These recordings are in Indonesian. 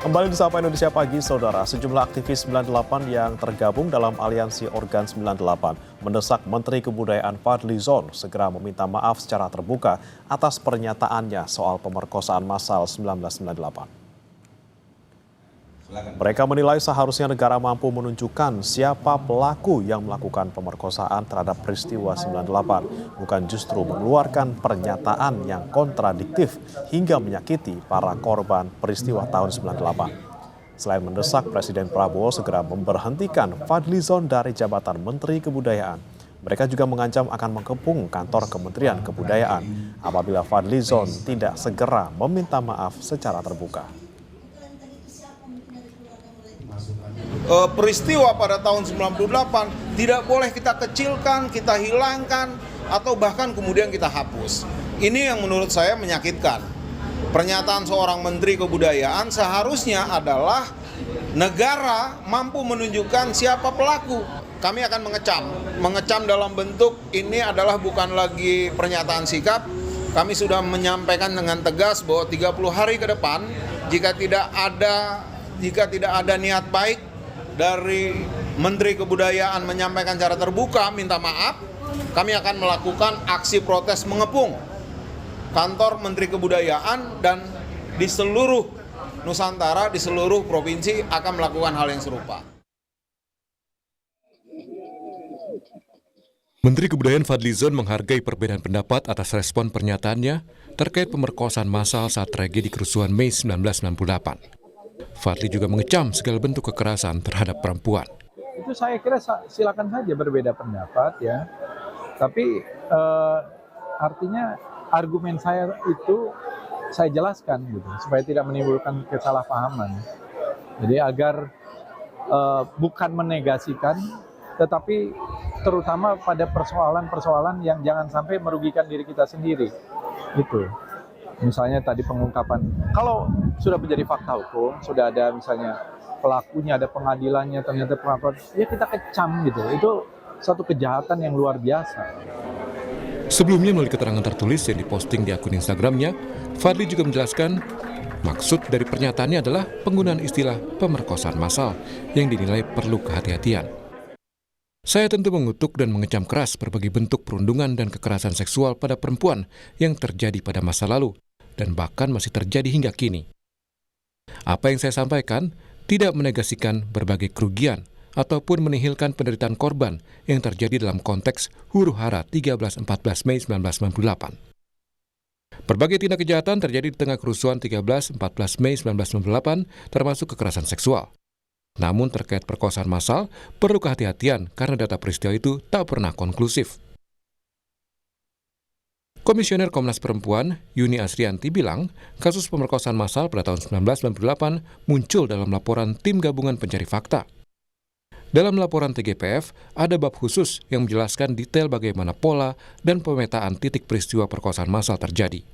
Kembali di Sapa Indonesia Pagi, Saudara. Sejumlah aktivis 98 yang tergabung dalam aliansi Organ 98 mendesak Menteri Kebudayaan Fadly Zon segera meminta maaf secara terbuka atas pernyataannya soal pemerkosaan massal 1998. Mereka menilai seharusnya negara mampu menunjukkan siapa pelaku yang melakukan pemerkosaan terhadap peristiwa 98, bukan justru mengeluarkan pernyataan yang kontradiktif hingga menyakiti para korban peristiwa tahun 98. Selain mendesak Presiden Prabowo segera memberhentikan Fadly Zon dari jabatan Menteri Kebudayaan, mereka juga mengancam akan mengepung kantor Kementerian Kebudayaan apabila Fadly Zon tidak segera meminta maaf secara terbuka. Peristiwa pada tahun 98 tidak boleh kita kecilkan, kita hilangkan, atau bahkan kemudian kita hapus. Ini yang menurut saya menyakitkan. Pernyataan seorang Menteri Kebudayaan seharusnya adalah negara mampu menunjukkan siapa pelaku. Kami akan mengecam dalam bentuk ini adalah bukan lagi pernyataan sikap. Kami sudah menyampaikan dengan tegas bahwa 30 hari ke depan jika tidak ada niat baik dari Menteri Kebudayaan menyampaikan secara terbuka minta maaf, kami akan melakukan aksi protes mengepung kantor Menteri Kebudayaan, dan di seluruh Nusantara, di seluruh provinsi akan melakukan hal yang serupa. Menteri Kebudayaan Fadly Zon menghargai perbedaan pendapat atas respon pernyataannya terkait pemerkosaan massal saat tragedi kerusuhan Mei 1998. Fadly juga mengecam segala bentuk kekerasan terhadap perempuan. Itu saya kira silakan saja berbeda pendapat ya. Tapi artinya argumen saya itu saya jelaskan gitu supaya tidak menimbulkan kesalahpahaman. Jadi agar bukan menegasikan, tetapi terutama pada persoalan-persoalan yang jangan sampai merugikan diri kita sendiri. Gitu. Misalnya tadi pengungkapan, kalau sudah menjadi fakta hukum, sudah ada misalnya pelakunya, ada pengadilannya, ternyata pelaku, ya kita kecam gitu. Itu suatu kejahatan yang luar biasa. Sebelumnya melalui keterangan tertulis yang diposting di akun Instagramnya, Fadly juga menjelaskan maksud dari pernyataannya adalah penggunaan istilah pemerkosaan massal yang dinilai perlu kehati-hatian. Saya tentu mengutuk dan mengecam keras berbagai bentuk perundungan dan kekerasan seksual pada perempuan yang terjadi pada masa lalu dan bahkan masih terjadi hingga kini. Apa yang saya sampaikan tidak menegasikan berbagai kerugian ataupun menihilkan penderitaan korban yang terjadi dalam konteks huru-hara 13-14 Mei 1998. Berbagai tindak kejahatan terjadi di tengah kerusuhan 13-14 Mei 1998 termasuk kekerasan seksual. Namun terkait perkosaan massal perlu kehati-hatian karena data peristiwa itu tak pernah konklusif. Komisioner Komnas Perempuan, Yuni Asrianti bilang, kasus pemerkosaan massal pada tahun 1998 muncul dalam laporan Tim Gabungan Pencari Fakta. Dalam laporan TGPF, ada bab khusus yang menjelaskan detail bagaimana pola dan pemetaan titik peristiwa perkosaan massal terjadi.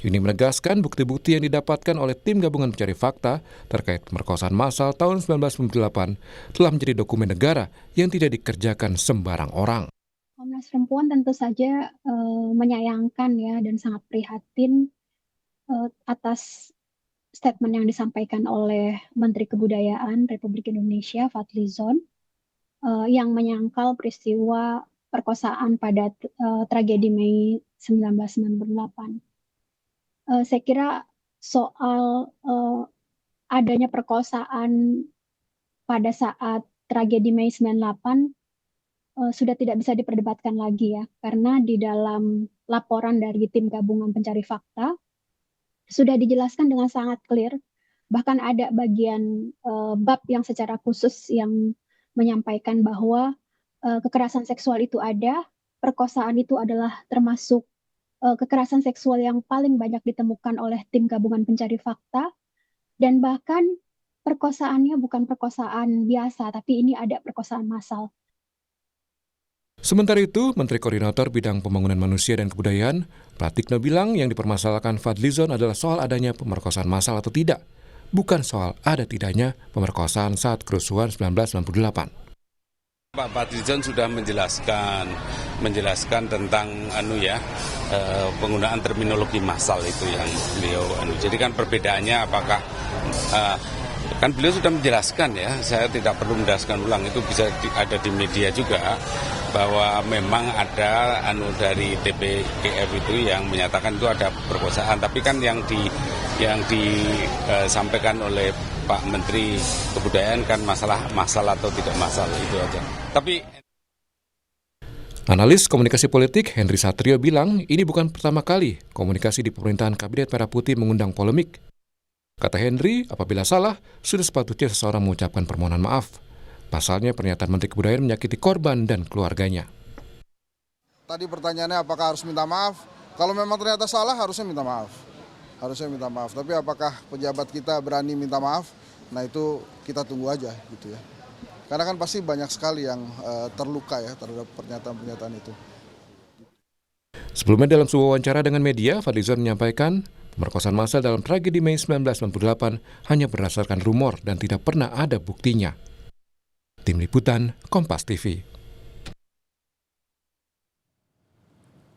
Yuni menegaskan bukti-bukti yang didapatkan oleh Tim Gabungan Pencari Fakta terkait pemerkosaan massal tahun 1998 telah menjadi dokumen negara yang tidak dikerjakan sembarang orang. Komnas Perempuan tentu saja menyayangkan ya dan sangat prihatin atas statement yang disampaikan oleh Menteri Kebudayaan Republik Indonesia Fadly Zon yang menyangkal peristiwa perkosaan pada tragedi Mei 1998. Saya kira soal adanya perkosaan pada saat tragedi Mei 98 sudah tidak bisa diperdebatkan lagi ya, karena di dalam laporan dari Tim Gabungan Pencari Fakta sudah dijelaskan dengan sangat clear, bahkan ada bagian bab yang secara khusus yang menyampaikan bahwa kekerasan seksual itu ada, perkosaan itu adalah termasuk kekerasan seksual yang paling banyak ditemukan oleh Tim Gabungan Pencari Fakta, dan bahkan perkosaannya bukan perkosaan biasa, tapi ini ada perkosaan massal. Sementara itu, Menteri Koordinator Bidang Pembangunan Manusia dan Kebudayaan, Pratikno bilang yang dipermasalahkan Fadly Zon adalah soal adanya pemerkosaan massal atau tidak, bukan soal ada tidaknya pemerkosaan saat kerusuhan 1998. Pak Fadly Zon sudah menjelaskan tentang penggunaan terminologi massal itu yang beliau. Jadi kan perbedaannya apakah Kan beliau sudah menjelaskan ya, saya tidak perlu menjelaskan ulang, itu bisa ada di media juga, bahwa memang ada dari TPGF itu yang menyatakan itu ada perkosaan, tapi kan yang disampaikan oleh Pak Menteri Kebudayaan kan masalah atau tidak masalah, itu aja. Tapi Analis komunikasi politik Henry Satrio bilang ini bukan pertama kali komunikasi di pemerintahan Kabinet Merah Putih mengundang polemik. Kata Henry, apabila salah, sudah sepatutnya seseorang mengucapkan permohonan maaf. Pasalnya pernyataan Menteri Kebudayaan menyakiti korban dan keluarganya. Tadi pertanyaannya apakah harus minta maaf? Kalau memang ternyata salah harusnya minta maaf. Tapi apakah pejabat kita berani minta maaf? Nah itu kita tunggu aja gitu ya. Karena kan pasti banyak sekali yang terluka ya terhadap pernyataan-pernyataan itu. Sebelumnya dalam sebuah wawancara dengan media, Fadlizon menyampaikan pemerkosaan massal dalam tragedi Mei 1998 hanya berdasarkan rumor dan tidak pernah ada buktinya. Tim Liputan, Kompas TV.